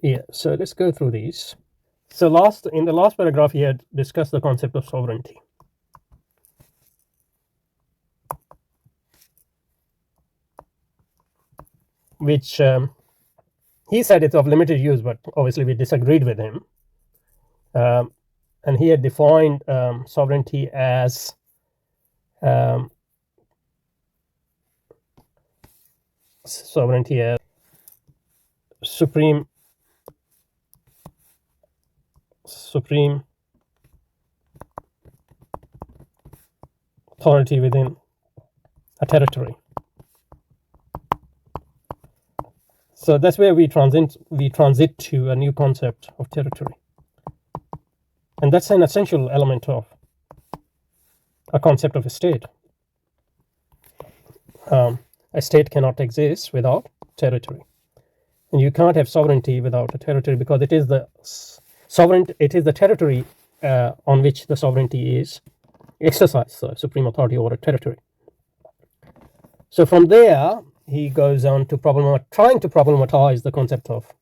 Yeah, so let's go through these. So in the last paragraph, he had discussed the concept of sovereignty, which he said it's of limited use, but obviously we disagreed with him. And he had defined sovereignty as supreme authority within a territory. So that's where we transit to a new concept of territory, and that's an essential element of a concept of a state. A state cannot exist without territory, and you can't have sovereignty without a territory, because it is the territory on which the sovereignty is exercised, so supreme authority over a territory. So from there he goes on to trying to problematize the concept of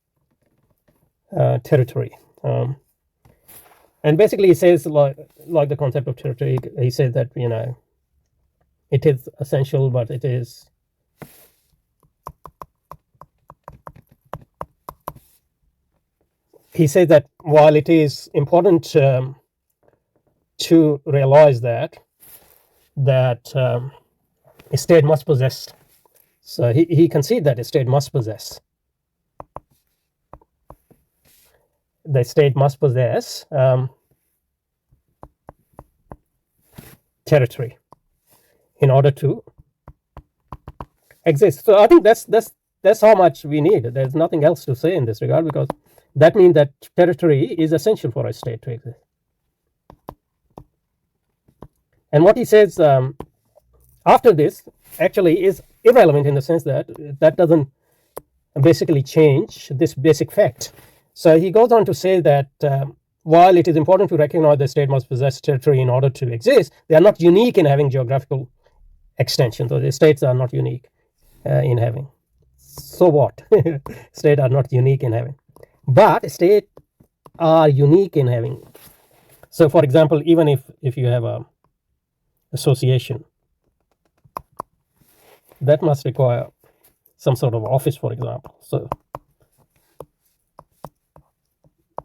territory, and basically he says, like the concept of territory, he says that it is essential, but he says that while it is important to realize that a state must possess, so he concedes that a state must possess territory in order to exist. So I think that's how much we need. There's nothing else to say in this regard, because that means that territory is essential for a state to exist. And what he says after this actually is irrelevant, in the sense that doesn't basically change this basic fact. So he goes on to say that while it is important to recognize the state must possess territory in order to exist, they are not unique in having geographical extension. So the states are not unique in having. So what? States are not unique in having, but states are unique in having. So for example, even if you have a association, that must require some sort of office, for example. So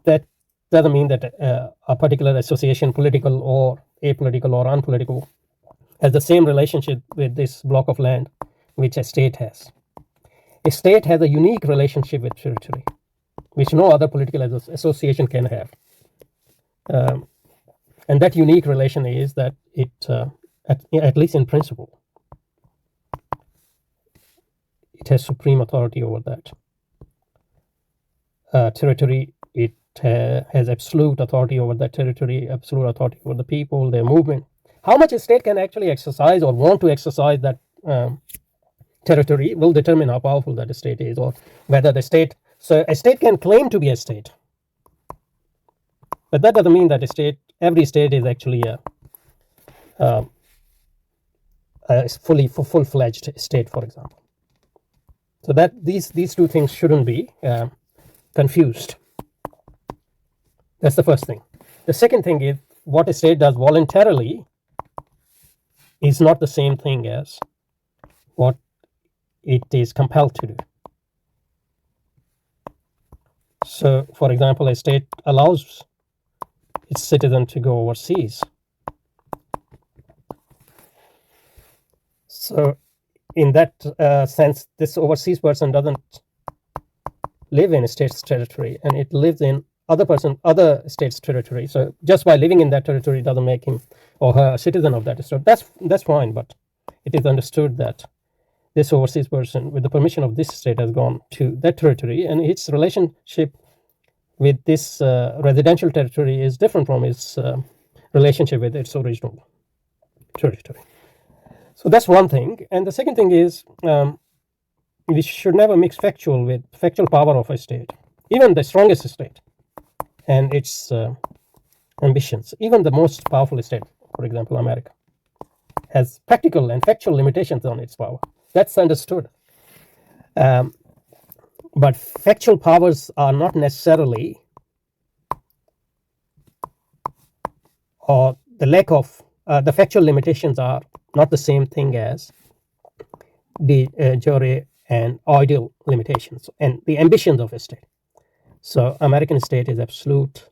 that doesn't mean that a particular association, political or apolitical or unpolitical, has the same relationship with this block of land which a state has. A state has a unique relationship with territory, which no other political association can have. And that unique relation is that it, at least in principle, it has supreme authority over that territory. It has absolute authority over that territory, absolute authority over the people, their movement. How much a state can actually exercise or want to exercise that territory will determine how powerful that state is, or whether the state. So a state can claim to be a state, but that doesn't mean that every state is actually a full-fledged state, for example. So that these two things shouldn't be confused. That's the first thing. The second thing is, what a state does voluntarily is not the same thing as what it is compelled to do. So, for example, a state allows its citizen to go overseas. So, in that sense, this overseas person doesn't live in a state's territory, and it lives in other state's territory. So just by living in that territory doesn't make him or her a citizen of that state. That's fine, but it is understood that this overseas person, with the permission of this state, has gone to that territory, and its relationship with this residential territory is different from its relationship with its original territory. So that's one thing. And the second thing is, we should never mix factual power of a state, even the strongest state, and its ambitions. Even the most powerful state, for example, America, has practical and factual limitations on its power. That's understood. but factual powers are not necessarily, or the lack of the factual limitations are not the same thing as de jure and ideal limitations and the ambitions of a state. So American state is absolute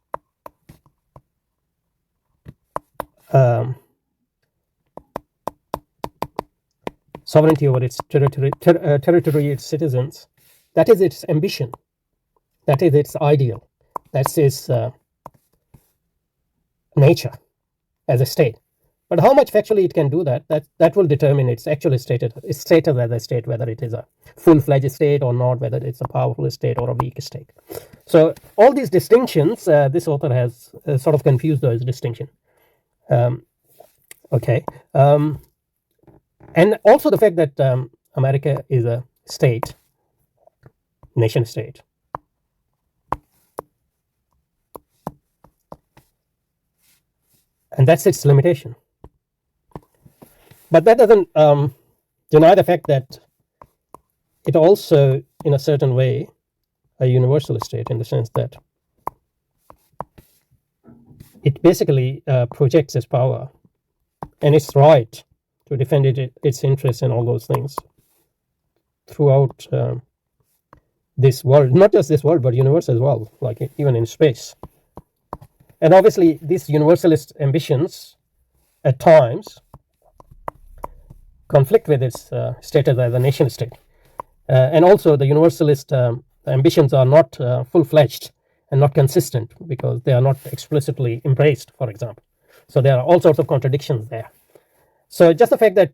sovereignty over its territory, its citizens. That is its ambition. That is its ideal. That's its nature as a state. But how much factually it can do that will determine its actual status as a state, whether it is a full-fledged state or not, whether it's a powerful state or a weak state. So all these distinctions, this author has sort of confused those distinctions. Okay. And also the fact that America is a state, nation state. And that's its limitation. But that doesn't deny the fact that it also, in a certain way, a universal state, in the sense that it basically projects its power and its right to defend its interests and all those things throughout this world, not just this world, but universe as well, like even in space. And obviously, these universalist ambitions at times conflict with its status as a nation state. And also, the universalist ambitions are not full-fledged and not consistent because they are not explicitly embraced, for example. So there are all sorts of contradictions there. So just the fact that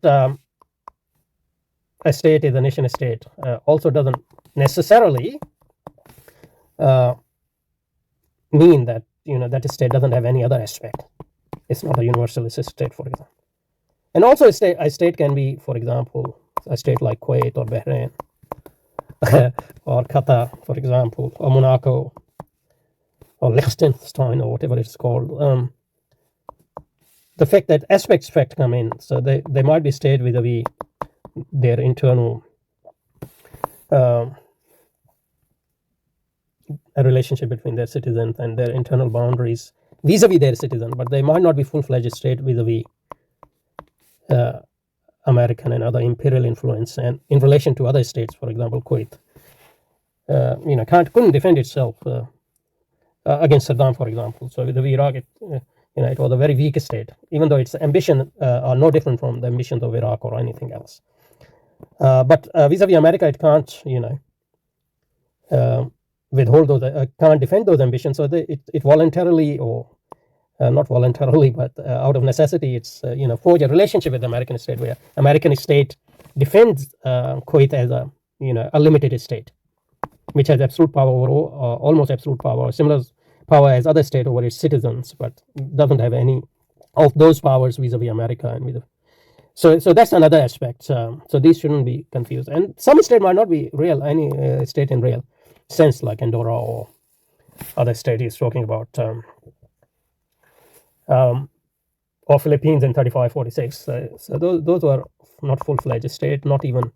a state is a nation state also doesn't necessarily mean that that state doesn't have any other aspect. It's not a universalist state, for example. And also a state can be, for example, a state like Kuwait or Bahrain or Qatar, for example, or Monaco or Liechtenstein or whatever it's called. The fact that aspects come in, so they might be state vis-a-vis their internal a relationship between their citizens and their internal boundaries vis-a-vis their citizen, but they might not be full-fledged state vis-a-vis American and other imperial influence, and in relation to other states, for example, Kuwait, couldn't defend itself against Saddam, for example. So with Iraq, it was a very weak state, even though its ambition are no different from the ambitions of Iraq or anything else. But vis-a-vis America, it can't, withhold those, can't defend those ambitions. So it voluntarily, or not voluntarily, but out of necessity, it's forge a relationship with the American state, where American state defends Kuwait as a limited state, which has absolute power over almost absolute power, or similar power as other state over its citizens, but doesn't have any of those powers vis-a-vis America and so that's another aspect. So these shouldn't be confused. And some state might not be real, any state in real sense, like Andorra or other state he's talking about, or Philippines in 35-46. So those were not full-fledged state, not even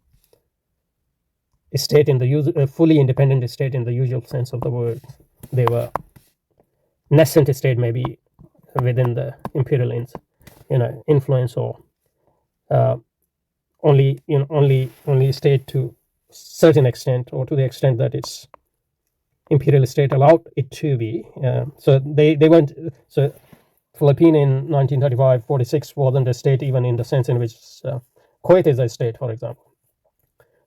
a state in the fully independent state in the usual sense of the word. They were nascent state, maybe within the imperial influence, or only state to certain extent, or to the extent that its imperial state allowed it to be. So they went. So Philippines in 1935-46 wasn't a state even in the sense in which Kuwait is a state, for example.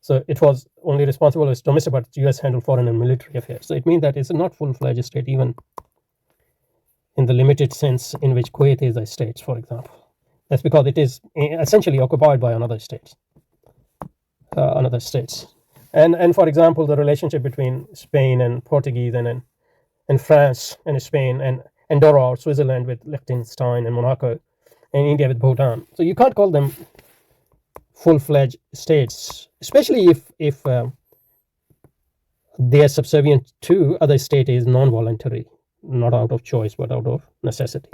So it was only responsible as domestic, but U.S. handled foreign and military affairs. So it means that it's not full-fledged state, even in the limited sense in which Kuwait is a state, for example. That's because it is essentially occupied by another state, another states. And for example, the relationship between Spain and Portuguese and France and Spain and Andorra or Switzerland with Liechtenstein and Monaco, and India with Bhutan. So you can't call them full-fledged states, especially if they are subservient to other state is non-voluntary, not out of choice, but out of necessity.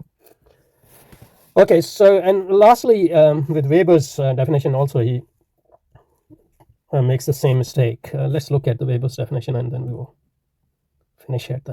Okay, so, and lastly, with Weber's definition also, he makes the same mistake. Let's look at the Weber's definition and then we will finish at that.